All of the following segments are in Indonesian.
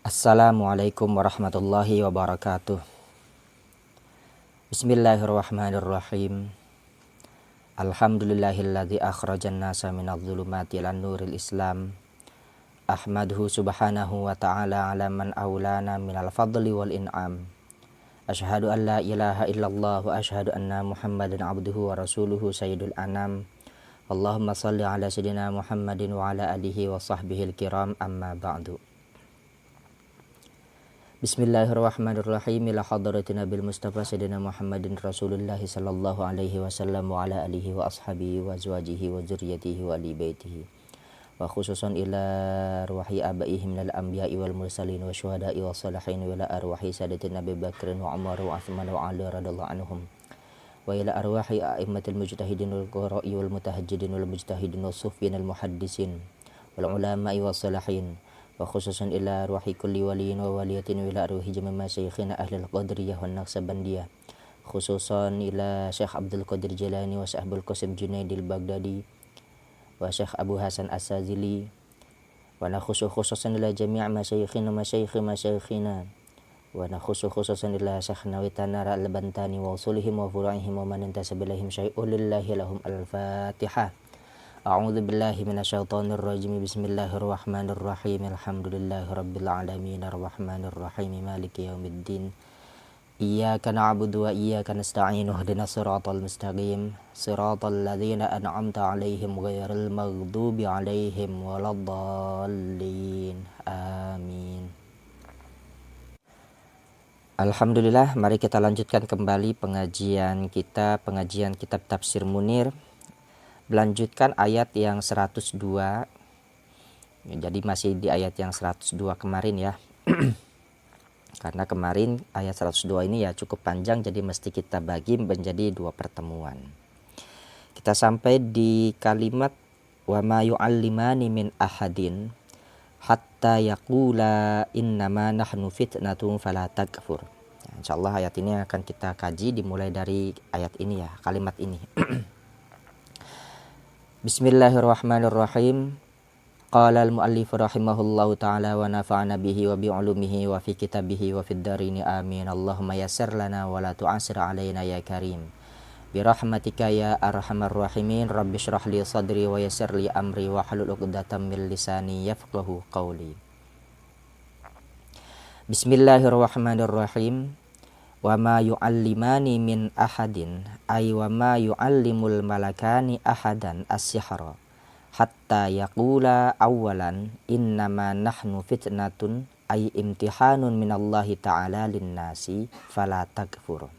Assalamualaikum warahmatullahi wabarakatuh. Bismillahirrahmanirrahim. Alhamdulillahilladzi akhrajan nasa minadh dhulumati ilan nuril Islam. Ahmaduhu subhanahu wa ta'ala ala man aulana minal fadli wal in'am. Asyhadu an la ilaha illallah wa asyhadu anna Muhammadan abduhu wa rasuluhu sayyidul anam. Allahumma salli ala sayyidina Muhammadin wa ala alihi wa sahbihil kiram, amma ba'du. Bismillahirrahmanirrahim. Ila hadrati Nabil Mustafa Sayyidina Muhammadin Rasulullah sallallahu alaihi wasallam wa ala alihi wa ashabihi wa azwajihi wa zurriyyatihi wa ali baitihi wa khususan ila arwahi abaihim minal anbiya'i wal mursalin wa syuhada'i wa salihin wa ila arwahi sadatina Nabi Bakrin wa Umar wa Uthman wa Ali radhiyallahu anhum wa ila arwahi a'immatil mujtahidin wal qurra'i wal mutahajjidin wal mujtahidin was sufyan al muhaddisin wal ulama'i was salihin wa khususan ila arwahi kulli waliyin wa waliyatin wa ila arwahi jami' masyayikhina ahlil qadiriyah wa naqsabandiyah khususan ila Syekh Abdul Qadir Jilani wa Syekh Abdul Qasim Junaidil Baghdadi wa Syekh Abu Hasan As-Sazili wa khususan ila jami' masyayikhina wa khususan ila Syekh Nawawi Al-Bantani wa usulihim wa furu'ihim wa man intasaba ilaihim syai'un lillahi lahum al-Fatihah. A'udzu billahi minasyaitonir rajim. Bismillahirrahmanirrahim. Alhamdulillahi rabbil alamin arrahmanir rahim maliki yaumiddin. Iyyaka na'budu wa iyyaka nasta'in. Ihdinas siratal mustaqim. Siratal ladzina an'amta 'alaihim ghairil maghdubi 'alaihim waladdallin. Amin. Alhamdulillah, mari kita lanjutkan kembali pengajian kitab Tafsir Munir. Melanjutkan ayat yang 102. Jadi masih di ayat yang 102 kemarin ya. Karena kemarin ayat 102 ini ya cukup panjang, jadi mesti kita bagi menjadi 2 pertemuan. Kita sampai di kalimat wa ma yu'allimani min ahadin hatta yaqula innama nahnu fitnatun fala takfur. Insyaallah ayat ini akan kita kaji dimulai dari ayat ini ya, kalimat ini. Bismillahirrahmanirrahim. Qala al-muallif rahimahullahu ta'ala wa nafa'ana bihi wa bi'ulumihi wa fi kitabihi wa fid darini amin. Allahumma yassir lana wa la tu'assir alaina ya karim. Bi rahmatika ya arhamar rahimin. Rabbi shrah li sadri wa yassir li amri wa hlul 'uqdatam min lisani yafqahu qawli. Bismillahirrahmanirrahim. Wa ma yu'allimani min ahadin ay wa ma yu'allimul malakani ahadan as-sihra hatta yaqula awalan innama nahnu fitnatun ay imtihanun minallahi ta'ala linnasi fala takfur.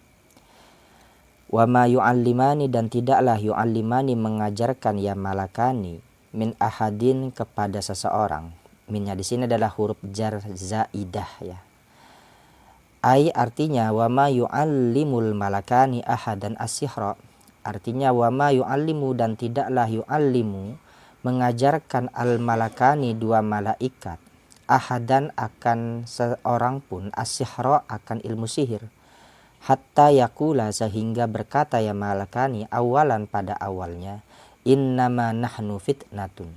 Wa ma yu'allimani dan tidaklah yu'allimani mengajarkan ya malakani min ahadin kepada seseorang. Minnya di sini adalah huruf jar zaidah ya. Ai artinya wa ma yu'allimul malakani ahadan as-sihra. Artinya wa ma yu'allimu dan tidaklah yu'allimu mengajarkan al-malakani 2 malaikat ahadan akan seorang pun as-sihra akan ilmu sihir hatta yakula sehingga berkata ya malakani awalan pada awalnya innama nahnu fitnatun.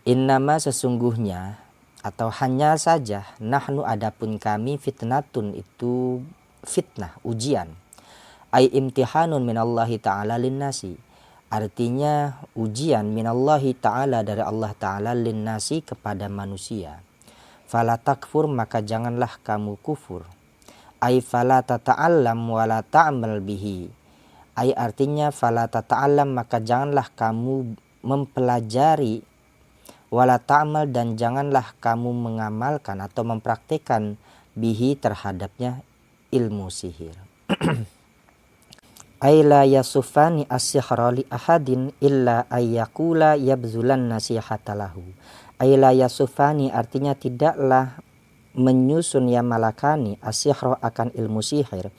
Innama sesungguhnya atau hanya saja nahnu adapun kami fitnatun itu fitnah ujian ai imtihanun minallahi ta'ala linnasi artinya ujian minallahi ta'ala dari Allah ta'ala linnasi kepada manusia. Fala takfur maka janganlah kamu kufur ai fala tata'allam wala ta'mal bihi ai artinya fala tata'allam maka janganlah kamu mempelajari wala ta'mal dan janganlah kamu mengamalkan atau mempraktikkan bihi terhadapnya ilmu sihir. Ay la yasufani as-sihra li ahadin illa ayyakula yabzulan nasihatalahu. Ay la yasufani artinya tidaklah menyusun ya malakani as-sihra akan ilmu sihir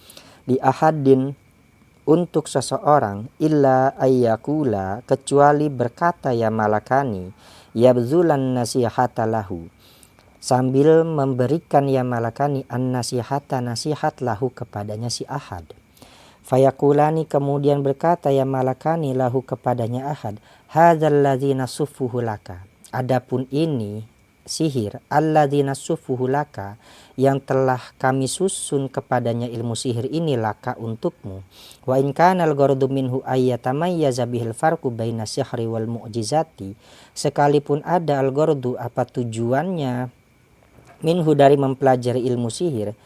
li ahadin untuk seseorang illa ayyakula kecuali berkata ya malakani yabzulan nasihatalahu sambil memberikan ya malakani an nasihata nasihat lahu kepadanya si ahad. Fayakulani kemudian berkata ya malakani lahu kepadanya ahad hadzal ladzi nasuffuhu laka. Adapun ini sihir alladzina sufuhu laka, yang telah kami susun kepadanya ilmu sihir ini laka untukmu. Wa in kana al-gharadu minhu ayyatamayyaza bihil farqu baina sihri wal mu'jizati, sekalipun ada al-gharadu apa tujuannya minhu dari mempelajari ilmu sihir,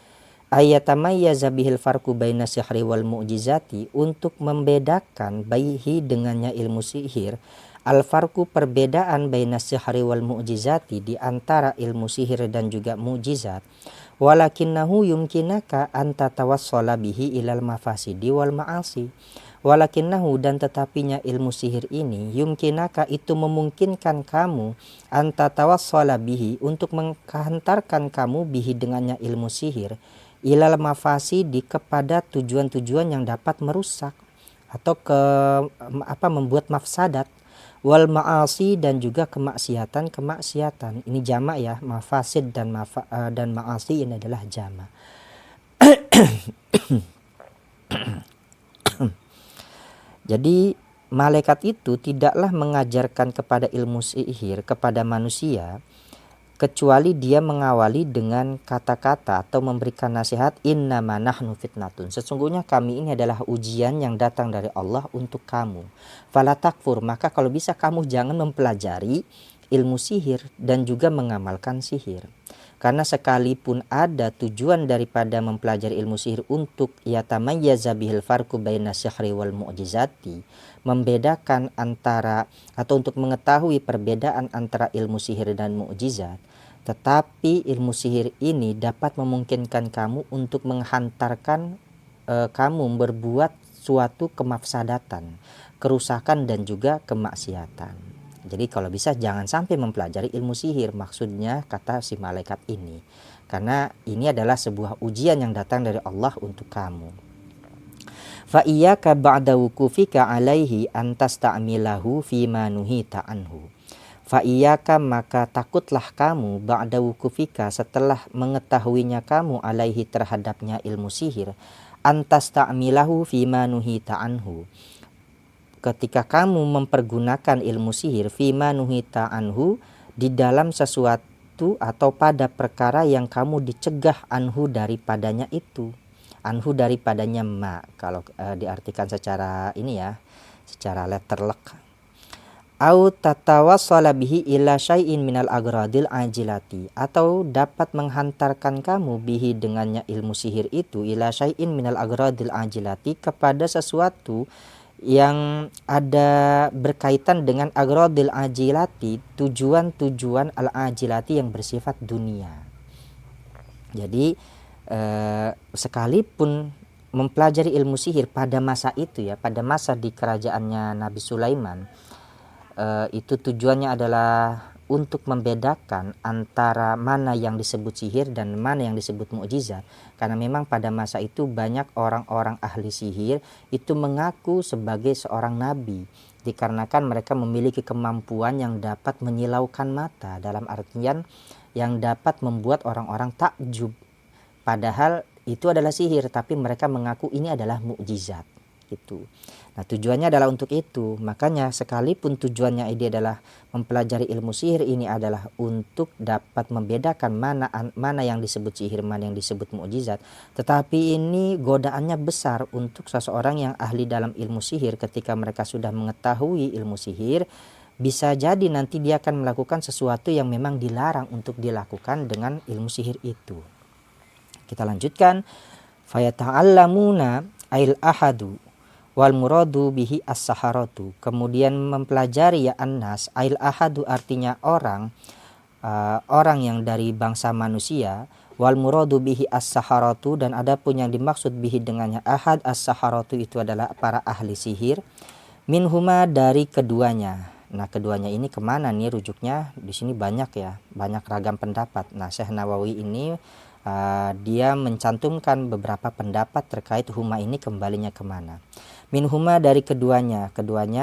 ayatamayyaza bihil farqu baina sihri wal mu'jizati, untuk membedakan baihi dengannya ilmu sihir, al farqu perbedaan baina sihri wal mu'jizati di antara ilmu sihir dan juga mukjizat. Walakinnahu yumkinaka an tatawassala bihi ilal mafasidi wal ma'asi. Walakinnahu, dan tetapinya ilmu sihir ini, yumkinaka itu memungkinkan kamu, an tatawassala bihi untuk menghantarkan kamu bihi dengannya ilmu sihir, ilal mafasidi kepada tujuan-tujuan yang dapat merusak atau membuat mafsadat, wal ma'asi dan juga kemaksiatan. Ini jamak ya, mafasid dan ma'asi ini adalah jamak. Jadi malaikat itu tidaklah mengajarkan kepada ilmu sihir kepada manusia kecuali dia mengawali dengan kata-kata atau memberikan nasihat, innama nahnu fitnatun, sesungguhnya kami ini adalah ujian yang datang dari Allah untuk kamu. Fala takfur, maka kalau bisa kamu jangan mempelajari ilmu sihir dan juga mengamalkan sihir. Karena sekalipun ada tujuan daripada mempelajari ilmu sihir untuk yatamayyaza bihil farqu baina sihri wal mu'jizati, membedakan antara atau untuk mengetahui perbedaan antara ilmu sihir dan mukjizat, tetapi ilmu sihir ini dapat memungkinkan kamu untuk menghantarkan kamu berbuat suatu kemafsadatan, kerusakan dan juga kemaksiatan. Jadi kalau bisa jangan sampai mempelajari ilmu sihir, maksudnya kata si malaikat ini, karena ini adalah sebuah ujian yang datang dari Allah untuk kamu. Fa iyyaka ba'da wukufika alaihi an tasta'milahu fima nuhita anhu. Fa iyyaka, maka takutlah kamu, ba'da wukufika, setelah mengetahuinya kamu, alaihi terhadapnya ilmu sihir, an tasta'milahu fima nuhita anhu, ketika kamu mempergunakan ilmu sihir, fima nuhita anhu, di dalam sesuatu atau pada perkara yang kamu dicegah anhu daripadanya itu. Anhu daripadanya ma, kalau diartikan secara ini ya, secara letterlek. Au tatawassala bihi ila syai'in minal agradil ajilati, atau dapat menghantarkan kamu bihi dengannya ilmu sihir itu, ila syai'in minal agradil ajilati, kepada sesuatu yang ada berkaitan dengan agradil ajilati, tujuan-tujuan al-ajilati yang bersifat dunia. Jadi sekalipun mempelajari ilmu sihir pada masa itu ya, pada masa di kerajaannya Nabi Sulaiman, itu tujuannya adalah untuk membedakan antara mana yang disebut sihir dan mana yang disebut mukjizat. Karena memang pada masa itu banyak orang-orang ahli sihir itu mengaku sebagai seorang nabi, dikarenakan mereka memiliki kemampuan yang dapat menyilaukan mata, dalam artian yang dapat membuat orang-orang takjub. Padahal itu adalah sihir, tapi mereka mengaku ini adalah mukjizat gitu. Nah, tujuannya adalah untuk itu. Makanya sekalipun tujuannya ini adalah mempelajari ilmu sihir, ini adalah untuk dapat membedakan mana yang disebut sihir, mana yang disebut mukjizat. Tetapi ini godaannya besar untuk seseorang yang ahli dalam ilmu sihir. Ketika mereka sudah mengetahui ilmu sihir, bisa jadi nanti dia akan melakukan sesuatu yang memang dilarang untuk dilakukan dengan ilmu sihir itu. Kita lanjutkan. Fayata'allamuna ail ahadu wal muradu bihi as-saharatu. Kemudian mempelajari ya annas, ail ahadu artinya orang yang dari bangsa manusia, wal muradu bihi as-saharatu, dan adapun yang dimaksud bihi dengannya ahad as-saharatu itu adalah para ahli sihir, minhuma dari keduanya. Nah, keduanya ini kemana nih rujuknya? Di sini banyak ya, banyak ragam pendapat. Nah, Syekh Nawawi ini dia mencantumkan beberapa pendapat terkait huma ini kembalinya kemana. Minhuma dari keduanya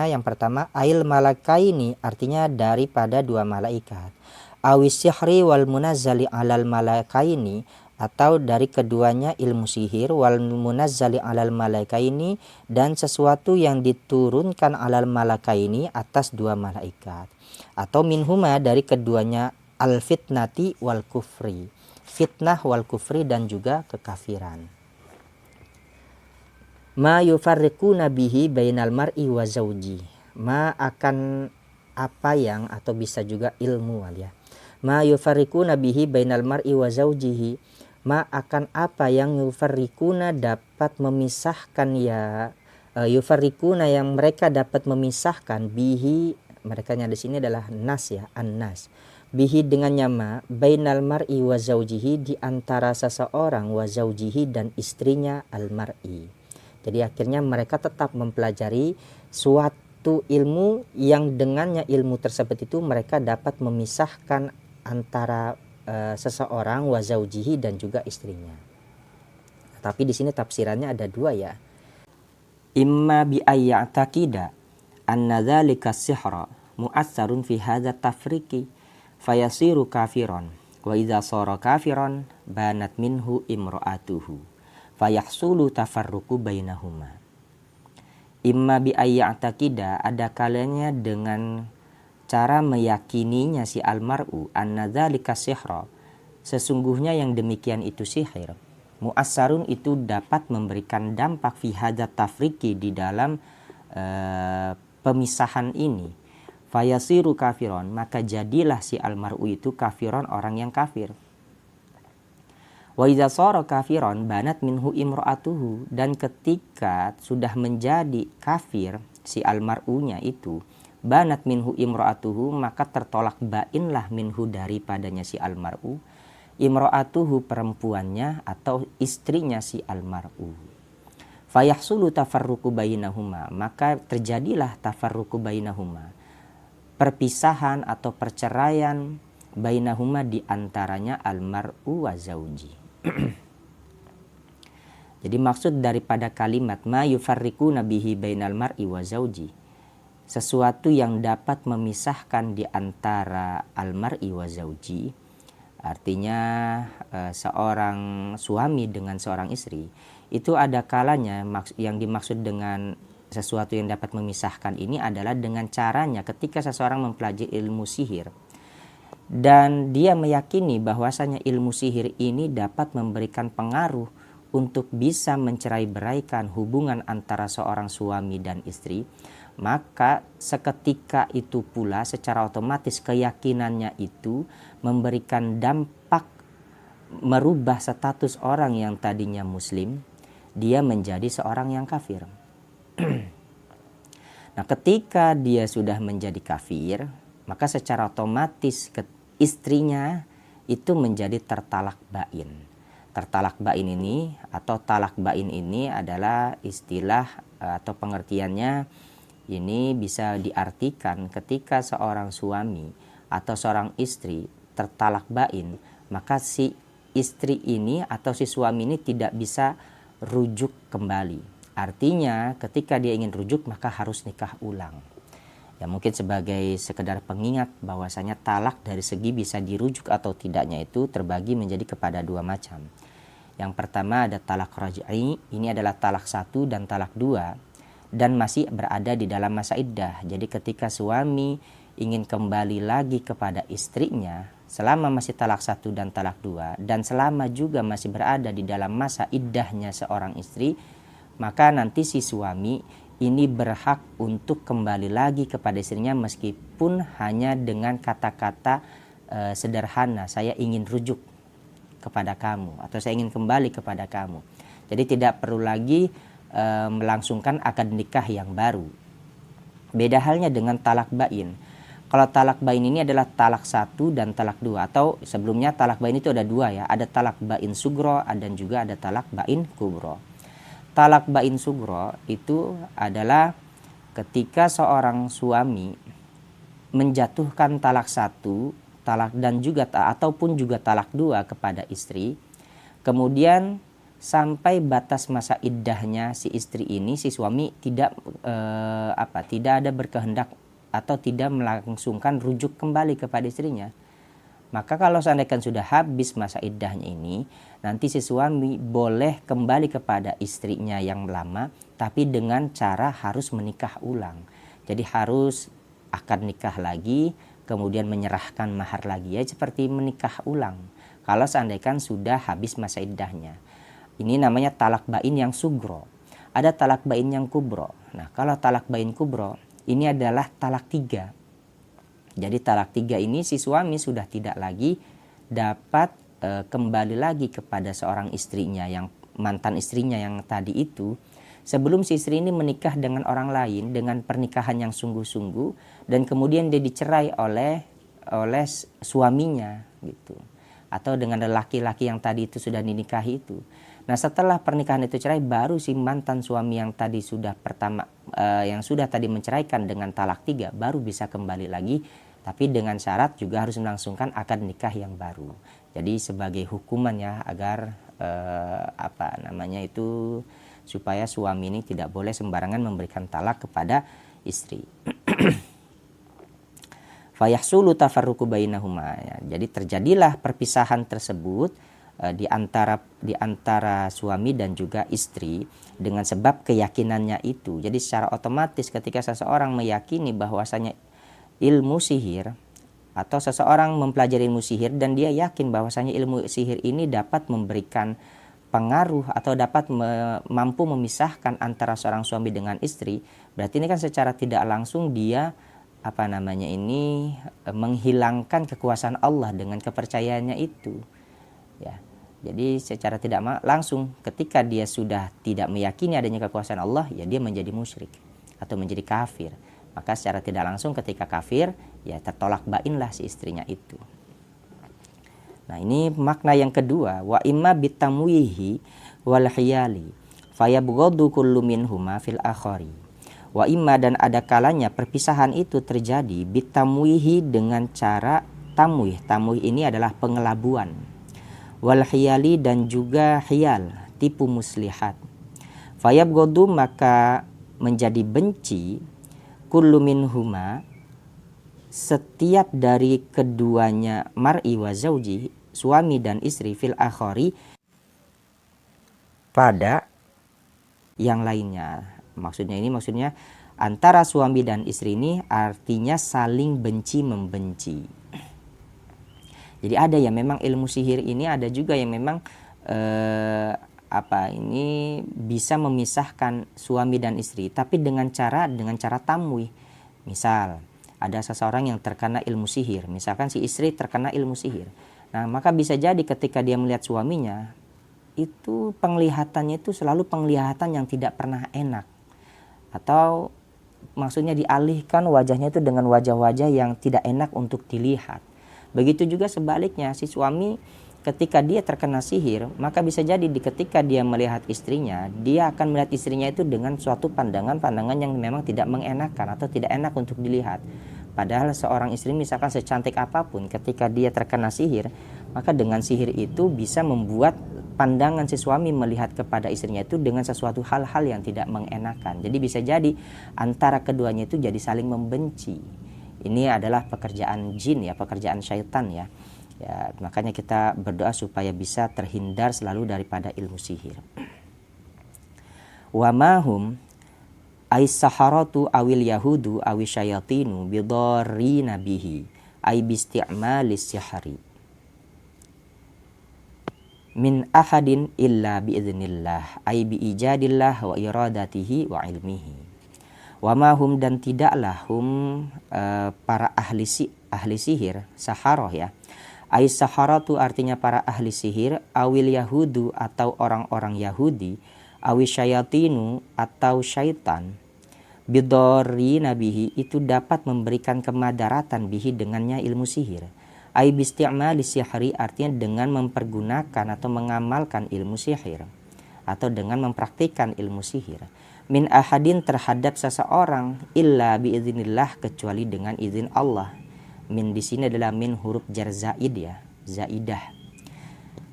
yang pertama ail malakaini, artinya daripada dua malaikat. Awis sihri wal munazzali alal malakaini, atau dari keduanya ilmu sihir, wal munazzali alal malakaini, dan sesuatu yang diturunkan alal malakaini atas dua malaikat. Atau minhuma dari keduanya al-fitnati wal kufri, fitnah wal kufri dan juga kekafiran. Ma yufarriquna bihi bainal mar'i wa zauji, ma akan apa yang, atau bisa juga ilmu ya. Ma yufarriquna bihi bainal mar'i wa zaujihi, ma akan apa yang yufarriquna dapat memisahkan ya, yufarriquna yang mereka dapat memisahkan bihi, mereka nya di sini adalah nas ya, an-nas, bihi dengan nyama, bainal mar'i wa zaujihi, di antara seseorang, wa zaujihi dan istrinya, al-mar'i. Jadi akhirnya mereka tetap mempelajari suatu ilmu yang dengannya ilmu tersebut itu mereka dapat memisahkan antara seseorang, wa zaujihi dan juga istrinya. Tapi di sini tafsirannya ada dua ya. Imma bi ayya'taqida anna dzalika sihra mu'assarun fi hadza tafriqi fayasiru kafiran, wa idza sara kafiran banat minhu imra'atuhu fayahsulu tafarruqu bainahuma. Imma bi ayya'taqida, ada kalanya dengan cara meyakininya si almar'u, anna dzalika sihra, sesungguhnya yang demikian itu sihir, mu'assarun itu dapat memberikan dampak fi hadza tafriqi, di dalam pemisahan ini, fayasiru kafiron, maka jadilah si almar'u itu kafiron, orang yang kafir. Wa idza shara kafiron banat minhu imra'atuhu, dan ketika sudah menjadi kafir si almar'unya itu, banat minhu imra'atuhu, maka tertolak bainlah minhu daripadanya si almar'u, imra'atuhu perempuannya atau istrinya si almar'u. Fayahsulu tafarruqu bainahuma, maka terjadilah tafarruqu bainahuma, perpisahan atau perceraian, bainahuma di antaranya almar'u wa zauji. Jadi maksud daripada kalimat ma yufarriquna bihi bainal mar'i wa zauji, sesuatu yang dapat memisahkan di antara al-mar'i wa zauji, artinya seorang suami dengan seorang istri, itu ada kalanya yang dimaksud dengan sesuatu yang dapat memisahkan ini adalah dengan caranya ketika seseorang mempelajari ilmu sihir dan dia meyakini bahwasanya ilmu sihir ini dapat memberikan pengaruh untuk bisa mencerai-beraikan hubungan antara seorang suami dan istri, maka seketika itu pula secara otomatis keyakinannya itu memberikan dampak merubah status orang yang tadinya muslim, dia menjadi seorang yang kafir. Nah, ketika dia sudah menjadi kafir, maka secara otomatis istrinya itu menjadi tertalak bain. Tertalak bain ini atau talak bain ini adalah istilah atau pengertiannya ini bisa diartikan ketika seorang suami atau seorang istri tertalak bain, maka si istri ini atau si suami ini tidak bisa rujuk kembali. Artinya ketika dia ingin rujuk maka harus nikah ulang. Ya mungkin sebagai sekedar pengingat bahwasanya talak dari segi bisa dirujuk atau tidaknya itu terbagi menjadi kepada dua macam. Yang pertama ada talak raj'i, ini adalah talak 1 dan talak 2 dan masih berada di dalam masa iddah. Jadi ketika suami ingin kembali lagi kepada istrinya selama masih talak 1 dan talak 2 dan selama juga masih berada di dalam masa iddahnya seorang istri, maka nanti si suami ini berhak untuk kembali lagi kepada istrinya meskipun hanya dengan kata-kata sederhana, saya ingin rujuk kepada kamu atau saya ingin kembali kepada kamu. Jadi tidak perlu lagi melangsungkan akad nikah yang baru. Beda halnya dengan talak bain. Kalau talak bain ini adalah talak 1 dan talak 2, atau sebelumnya talak bain itu ada 2 ya, ada talak bain sugro dan juga ada talak bain kubro. Talak bain sugro itu adalah ketika seorang suami menjatuhkan talak 1, talak dan juga ataupun juga talak 2 kepada istri, kemudian sampai batas masa iddahnya si istri ini, si suami tidak ada berkehendak atau tidak melangsungkan rujuk kembali kepada istrinya. Maka kalau seandainya sudah habis masa iddahnya ini, nanti si suami boleh kembali kepada istrinya yang lama, tapi dengan cara harus menikah ulang. Jadi harus akad nikah lagi, kemudian menyerahkan mahar lagi, ya seperti menikah ulang kalau seandainya sudah habis masa iddahnya. Ini namanya talak bain yang sugro. Ada talak bain yang kubro. Nah, kalau talak bain kubro ini adalah talak 3. Jadi talak 3 ini si suami sudah tidak lagi dapat kembali lagi kepada seorang istrinya, yang mantan istrinya yang tadi itu, sebelum si istri ini menikah dengan orang lain dengan pernikahan yang sungguh-sungguh, dan kemudian dia dicerai oleh suaminya gitu, atau dengan laki-laki yang tadi itu sudah dinikahi itu. Nah, setelah pernikahan itu cerai, baru si mantan suami yang tadi sudah yang sudah tadi menceraikan dengan talak 3 baru bisa kembali lagi, tapi dengan syarat juga harus melangsungkan akad nikah yang baru. Jadi sebagai hukuman ya, agar supaya suami ini tidak boleh sembarangan memberikan talak kepada istri. Fayahsulu tafarruqu bainahuma, ya. Jadi terjadilah perpisahan tersebut di antara suami dan juga istri dengan sebab keyakinannya itu. Jadi secara otomatis ketika seseorang meyakini bahwasanya ilmu sihir, atau seseorang mempelajari ilmu sihir dan dia yakin bahwasanya ilmu sihir ini dapat memberikan pengaruh atau dapat mampu memisahkan antara seorang suami dengan istri, berarti ini kan secara tidak langsung dia menghilangkan kekuasaan Allah dengan kepercayaannya itu, ya. Jadi secara tidak langsung ketika dia sudah tidak meyakini adanya kekuasaan Allah, ya dia menjadi musyrik atau menjadi kafir. Maka secara tidak langsung ketika kafir, ya tertolak bainlah si istrinya itu. Nah, ini makna yang kedua, wa imma bitamwihi wal hiyali fayabghadu kullu minhuma fil akhari. Wa imma, dan ada kalanya perpisahan itu terjadi bitamwihi dengan cara tamwih. Tamwih ini adalah pengelabuan. Wal hiyali, dan juga hiyal, tipu muslihat. Fayabghadu, maka menjadi benci, kullu minhuma, setiap dari keduanya, mar'i wa zauji, suami dan istri, fil akhari, pada yang lainnya. Maksudnya antara suami dan istri ini artinya saling benci membenci. Jadi ada yang memang ilmu sihir ini, ada juga yang memang bisa memisahkan suami dan istri, tapi dengan cara tamwih. Misal ada seseorang yang terkena ilmu sihir, misalkan si istri terkena ilmu sihir. Nah, maka bisa jadi ketika dia melihat suaminya, itu penglihatannya itu selalu penglihatan yang tidak pernah enak, atau maksudnya dialihkan wajahnya itu dengan wajah-wajah yang tidak enak untuk dilihat. Begitu juga sebaliknya, si suami ketika dia terkena sihir, maka bisa jadi ketika dia melihat istrinya, dia akan melihat istrinya itu dengan suatu pandangan yang memang tidak mengenakan atau tidak enak untuk dilihat. Padahal seorang istri misalkan secantik apapun, ketika dia terkena sihir, maka dengan sihir itu bisa membuat pandangan si suami melihat kepada istrinya itu dengan sesuatu hal-hal yang tidak mengenakan. Jadi bisa jadi antara keduanya itu jadi saling membenci. Ini adalah pekerjaan jin ya, pekerjaan syaitan ya. Ya, makanya kita berdoa supaya bisa terhindar selalu daripada ilmu sihir. Wa mahum as-saharatu awil yahudu awi syayatinu bidarrina bihi ay bisti'malis sihri min ahadin illa biiznillah ay biijadillah wa iradatihi wa ilmihi. Wa mahum, dan tidaklah para ahli sihir, saharoh ya. Ais saharatu artinya para ahli sihir, awil yahudu atau orang-orang Yahudi, awi syayatinu atau syaitan, bidori nabihi, itu dapat memberikan kemadaratan bihi dengannya ilmu sihir. Ai bisti'mali sihri, artinya dengan mempergunakan atau mengamalkan ilmu sihir, atau dengan mempraktikkan ilmu sihir. Min ahadin, terhadap seseorang, illa biiznillah, kecuali dengan izin Allah. Min di sini adalah min huruf jar zaid ya, zaidah.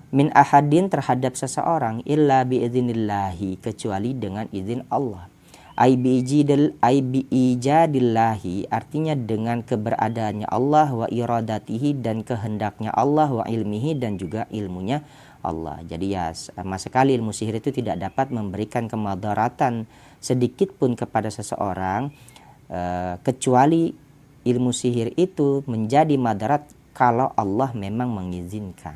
Min ahadin, terhadap seseorang, illa biiznillahi, kecuali dengan izin Allah. Ai biijadillahi, artinya dengan keberadaannya Allah, wa iradatihi, dan kehendaknya Allah, wa ilmihi, dan juga ilmunya Allah. Jadi ya, sama sekali ilmu sihir itu tidak dapat memberikan kemadaratan sedikit pun kepada seseorang, kecuali ilmu sihir itu menjadi madarat kalau Allah memang mengizinkan.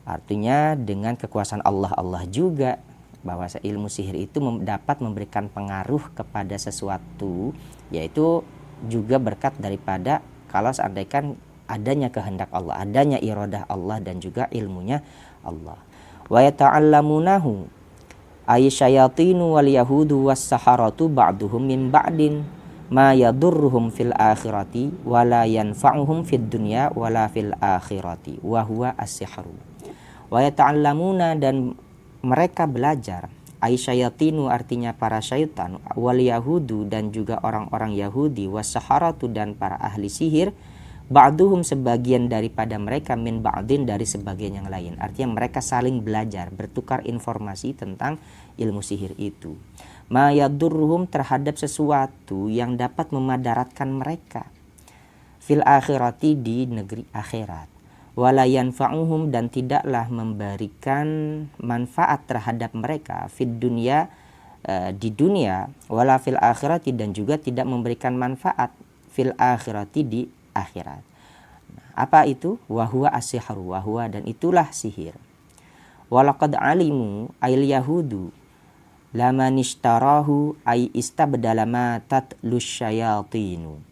Artinya dengan kekuasaan Allah juga bahwa ilmu sihir itu dapat memberikan pengaruh kepada sesuatu, yaitu juga berkat daripada kalau seandainya adanya kehendak Allah, adanya iradah Allah dan juga ilmunya Allah. Wa yata'allamunahu ay syayatinu wal yahudu was saharatu ba'duhum min ba'din ma yadurruhum fil akhirati wala yanfa'uhum fid dunya wala fil akhirati wa huwa as-sihru. Wa yata'allamuna, dan mereka belajar, ay syayatinu artinya para syaitan, wal yahudu dan juga orang-orang Yahudi, was saharatu dan para ahli sihir, ba'duhum sebagian daripada mereka, min ba'din dari sebagian yang lain. Artinya mereka saling belajar, bertukar informasi tentang ilmu sihir itu. Ma yadurruhum terhadap sesuatu yang dapat memadaratkan mereka. Fil akhirati di negeri akhirat. Wala yanfa'uhum dan tidaklah memberikan manfaat terhadap mereka fid dunya di dunia, wala fil akhirati dan juga tidak memberikan manfaat fil akhirati di akhirat. Apa itu? Wahuwa as-sihru, wahuwa dan itulah sihir. Walaqad alimu ayil yahudu lamanishtarahu ay istabdala ma tatlus syayatinu.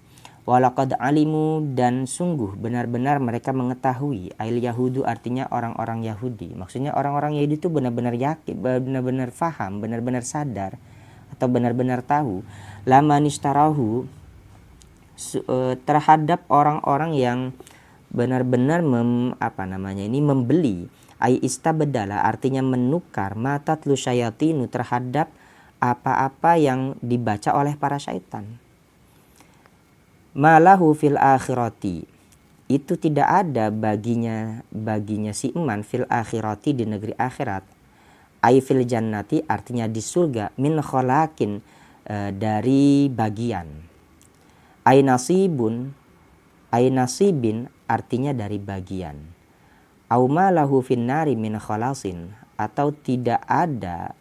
Walaqad alimu dan sungguh benar-benar mereka mengetahui, ayil yahudu artinya orang-orang Yahudi. Maksudnya orang-orang Yahudi itu benar-benar yakin, benar-benar faham, benar-benar sadar atau benar-benar tahu lamanishtarahu terhadap orang-orang yang benar-benar membeli, ay istabdala artinya menukar, matatlu syayatinu terhadap apa-apa yang dibaca oleh para syaitan. Malahu fil akhirati, itu tidak ada baginya si iman fil akhirati di negeri akhirat, ay fil jannati artinya di surga, min kholakin dari bagian, ay nasibin artinya dari bagian, auma lahu finnari min khalasin atau tidak ada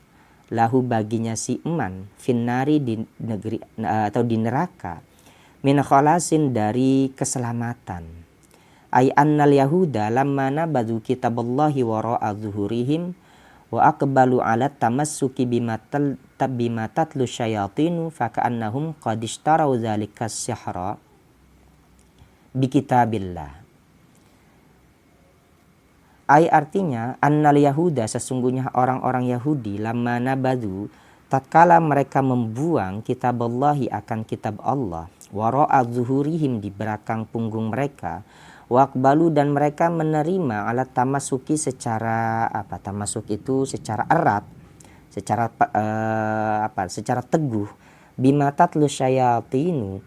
lahu baginya si iman finnari di negeri atau di neraka, min khalasin dari keselamatan. Ay annal yahuda lamma nabadu kitaballahi wara'a zuhurihim wa aqbalu ala tamassuki bima tatlu syayatinu faka'annahum qad ishtarau dzalika sihra bi kitabillah. Ay artinya annal yahuda sesungguhnya orang-orang Yahudi lamma nabadu tatkala mereka membuang kitaballahi akan kitab Allah, wara'a zuhurihim di belakang punggung mereka, waqbalu dan mereka menerima alat tamasuki secara tamasuk itu secara erat, secara teguh, bima tatlu syayatinu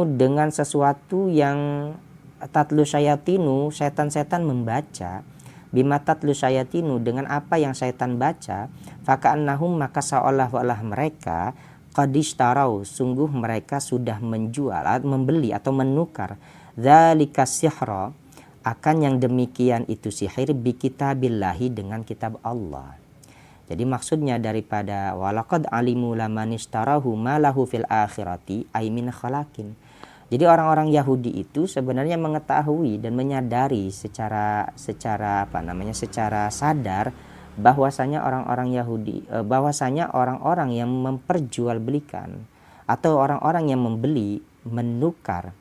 dengan sesuatu yang tatlu syayatinu setan-setan membaca, bima tatlu syayatinu dengan apa yang setan baca, faka'annahum maka seolah-olah mereka qadishtarau sungguh mereka sudah menjual, membeli atau menukar dzalika sihra akan yang demikian itu sihir bi kitabillahi dengan kitab Allah. Jadi maksudnya daripada walaqad alimu lamanishtarahu malahu fil akhirati ay min khalakin. Jadi orang-orang Yahudi itu sebenarnya mengetahui dan menyadari secara sadar bahwasanya orang-orang Yahudi, bahwasanya orang-orang yang memperjualbelikan atau orang-orang yang membeli menukar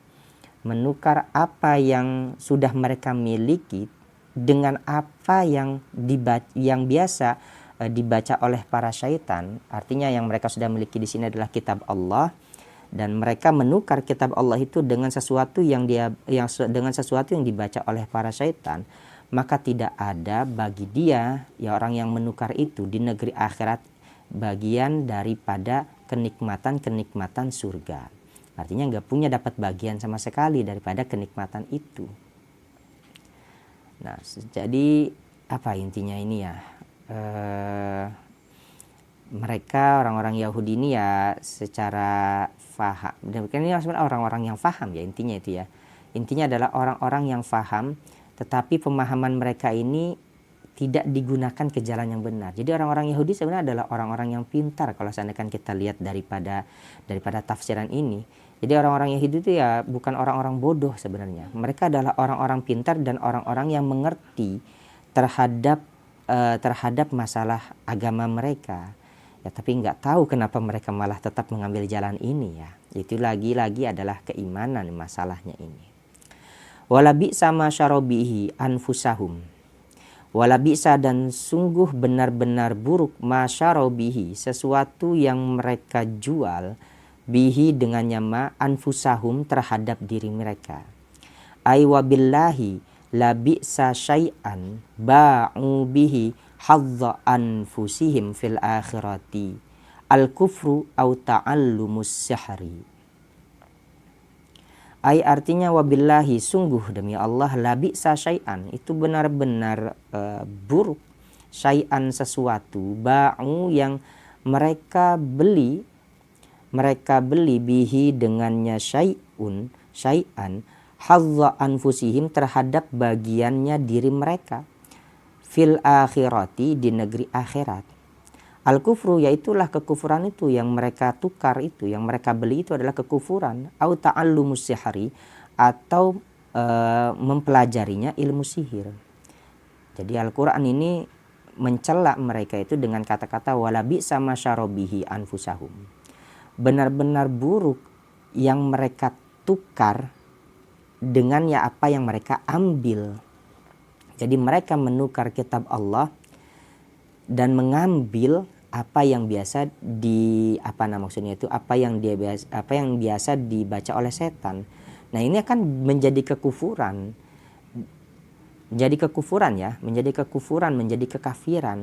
apa yang sudah mereka miliki dengan apa yang biasa dibaca oleh para syaitan. Artinya yang mereka sudah miliki di sini adalah kitab Allah, dan mereka menukar kitab Allah itu dengan sesuatu yang dibaca oleh para syaitan, maka tidak ada bagi dia ya orang yang menukar itu di negeri akhirat bagian daripada kenikmatan surga. Artinya nggak punya dapat bagian sama sekali daripada kenikmatan itu. Nah, jadi apa intinya ini ya? Mereka orang-orang Yahudi ini ya secara faham, dan ini sebenarnya orang-orang yang faham ya intinya itu ya. Intinya adalah orang-orang yang faham, tetapi pemahaman mereka ini tidak digunakan ke jalan yang benar. Jadi orang-orang Yahudi sebenarnya adalah orang-orang yang pintar kalau seandainya kita lihat daripada tafsiran ini. Jadi orang-orang Yahudi itu ya bukan orang-orang bodoh sebenarnya. Mereka adalah orang-orang pintar dan orang-orang yang mengerti terhadap masalah agama mereka. Ya, tapi nggak tahu kenapa mereka malah tetap mengambil jalan ini ya. Itu lagi-lagi adalah keimanan masalahnya ini. Wala bi'sa ma syarobihi anfusahum. Wala bi'sa dan sungguh benar-benar buruk ma syarobihi sesuatu yang mereka jual bihi dengannya ma anfusahum terhadap diri mereka. Ay wabillahi la bi'sa syai'an ba'u bihi hadza anfusihim fil akhirati al kufru au ta'allumus sihri. Ay artinya wabillahi sungguh demi Allah la bi'sa syai'an itu benar-benar buruk syai'an sesuatu ba'u yang mereka beli bihi dengannya syai'an hadza anfusihim terhadap bagiannya diri mereka fil akhirati di negeri akhirat. Al kufru yaitulah kekufuran itu yang mereka tukar itu, yang mereka beli itu adalah kekufuran. Au ta'allumus sihri atau mempelajarinya ilmu sihir. Jadi Al-Quran ini mencela mereka itu dengan kata-kata wala bi'sa ma syarobihi anfusahum. Benar-benar buruk yang mereka tukar dengan ya apa yang mereka ambil. Jadi mereka menukar kitab Allah dan mengambil apa yang biasa apa yang biasa dibaca oleh setan. Nah, ini akan menjadi kekufuran. Menjadi kekafiran.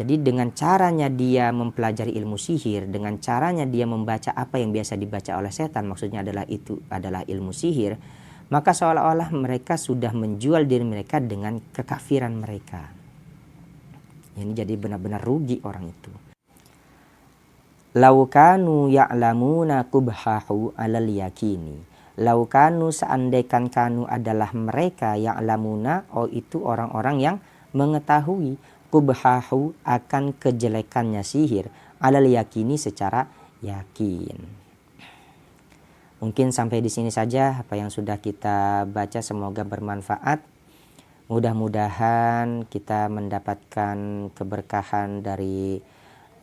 Jadi dengan caranya dia mempelajari ilmu sihir, dengan caranya dia membaca apa yang biasa dibaca oleh setan, maksudnya adalah ilmu sihir, maka seolah-olah mereka sudah menjual diri mereka dengan kekafiran mereka. Ini jadi benar-benar rugi orang itu. Laukanu ya'lamuna kubhahu alal yakini. Laukanu seandaikan kanu adalah mereka ya'lamuna, itu orang-orang yang mengetahui kubhahu akan kejelekannya sihir alal yakini secara yakin. Mungkin sampai di sini saja apa yang sudah kita baca, semoga bermanfaat. Mudah-mudahan kita mendapatkan keberkahan dari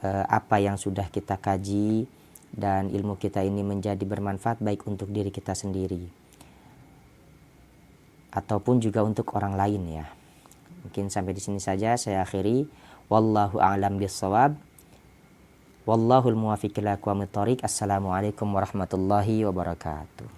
apa yang sudah kita kaji dan ilmu kita ini menjadi bermanfaat baik untuk diri kita sendiri ataupun juga untuk orang lain ya. Mungkin sampai di sini saja saya akhiri. Wallahu a'lam bissawab. Wallahul muwaffiq ila aqwamit thoriq. Assalamualaikum warahmatullahi wabarakatuh.